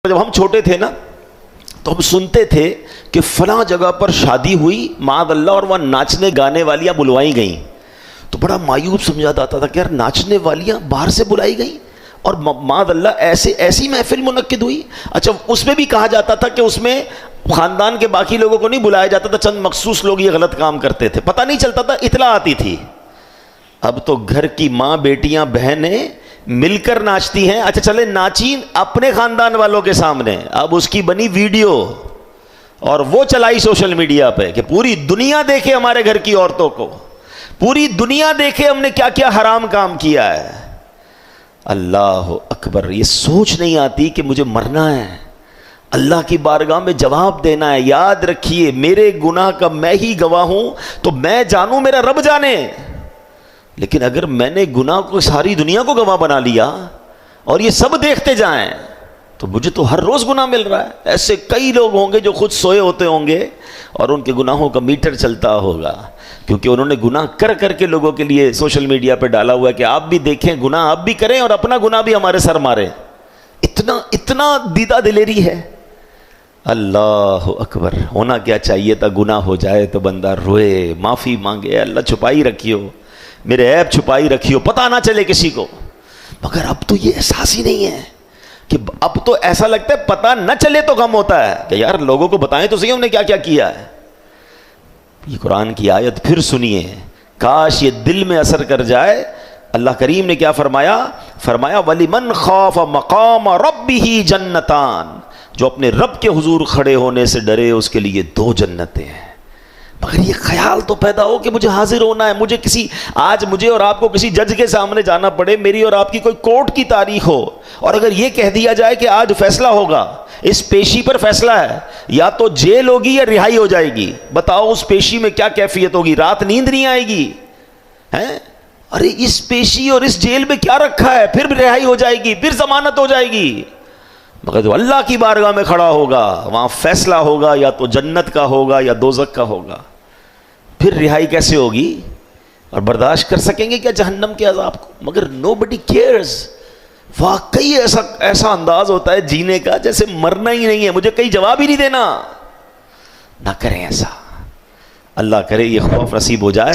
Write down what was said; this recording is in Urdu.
جب ہم چھوٹے تھے نا تو ہم سنتے تھے کہ فلاں جگہ پر شادی ہوئی معاذ اللہ اور وہاں ناچنے گانے والیاں بلوائی گئیں، تو بڑا مایوب سمجھا جاتا تھا کہ یار ناچنے والیاں باہر سے بلائی گئیں اور معاذ اللہ ایسی محفل منعقد ہوئی۔ اچھا اس میں بھی کہا جاتا تھا کہ اس میں خاندان کے باقی لوگوں کو نہیں بلایا جاتا تھا، چند مخصوص لوگ یہ غلط کام کرتے تھے، پتہ نہیں چلتا تھا، اطلاع آتی تھی۔ اب تو گھر کی ماں بیٹیاں بہنیں مل کر ناچتی ہیں۔ اچھا چلے ناچی اپنے خاندان والوں کے سامنے، اب اس کی بنی ویڈیو اور وہ چلائی سوشل میڈیا پہ کہ پوری دنیا دیکھے ہمارے گھر کی عورتوں کو، پوری دنیا دیکھے ہم نے کیا کیا حرام کام کیا ہے۔ اللہ اکبر، یہ سوچ نہیں آتی کہ مجھے مرنا ہے، اللہ کی بارگاہ میں جواب دینا ہے۔ یاد رکھیے میرے گناہ کا میں ہی گواہ ہوں، تو میں جانوں میرا رب جانے، لیکن اگر میں نے گناہ کو ساری دنیا کو گواہ بنا لیا اور یہ سب دیکھتے جائیں تو مجھے تو ہر روز گناہ مل رہا ہے۔ ایسے کئی لوگ ہوں گے جو خود سوئے ہوتے ہوں گے اور ان کے گناہوں کا میٹر چلتا ہوگا، کیونکہ انہوں نے گناہ کر کر کے لوگوں کے لیے سوشل میڈیا پہ ڈالا ہوا ہے کہ آپ بھی دیکھیں، گناہ آپ بھی کریں اور اپنا گناہ بھی ہمارے سر ماریں۔ اتنا دیدہ دلیری ہے۔ اللہ اکبر، ہونا کیا چاہیے تھا گناہ ہو جائے تو بندہ روئے، معافی مانگے، اللہ چھپائی رکھیو، میرے عیب چھپائی رکھیو، پتہ نہ چلے کسی کو۔ مگر اب تو یہ احساس ہی نہیں ہے کہ اب تو ایسا لگتا ہے پتہ نہ چلے تو غم ہوتا ہے کہ یار لوگوں کو بتائیں تو صحیح ہم نے کیا کیا کیا ہے۔ یہ قرآن کی آیت پھر سنیے، کاش یہ دل میں اثر کر جائے۔ اللہ کریم نے کیا فرمایا؟ فرمایا وَلِمَنْ خَافَ مَقَامَ رَبِّهِ جَنَّتَانِ، جو اپنے رب کے حضور کھڑے ہونے سے ڈرے اس کے لیے 2 جنتیں ہیں۔ مگر یہ خیال تو پیدا ہو کہ مجھے حاضر ہونا ہے، آج مجھے اور آپ کو کسی جج کے سامنے جانا پڑے، میری اور آپ کی کوئی کورٹ کی تاریخ ہو، اور اگر یہ کہہ دیا جائے کہ آج فیصلہ ہوگا، اس پیشی پر فیصلہ ہے، یا تو جیل ہوگی یا رہائی ہو جائے گی، بتاؤ اس پیشی میں کیا کیفیت ہوگی؟ رات نیند نہیں آئے گی ہیں؟ ارے اس پیشی اور اس جیل میں کیا رکھا ہے؟ پھر رہائی ہو جائے گی، پھر ضمانت ہو جائے گی۔ مگر جو اللہ کی بارگاہ میں کھڑا ہوگا وہاں فیصلہ ہوگا، یا تو جنت کا ہوگا یا دوزخ کا ہوگا۔ پھر رہائی کیسے ہوگی؟ اور برداشت کر سکیں گے کیا جہنم کے عذاب کو؟ مگر nobody cares۔ واقعی ایسا انداز ہوتا ہے جینے کا جیسے مرنا ہی نہیں ہے، مجھے کہیں جواب ہی نہیں دینا۔ نہ کریں ایسا، اللہ کرے یہ خوف نصیب ہو جائے۔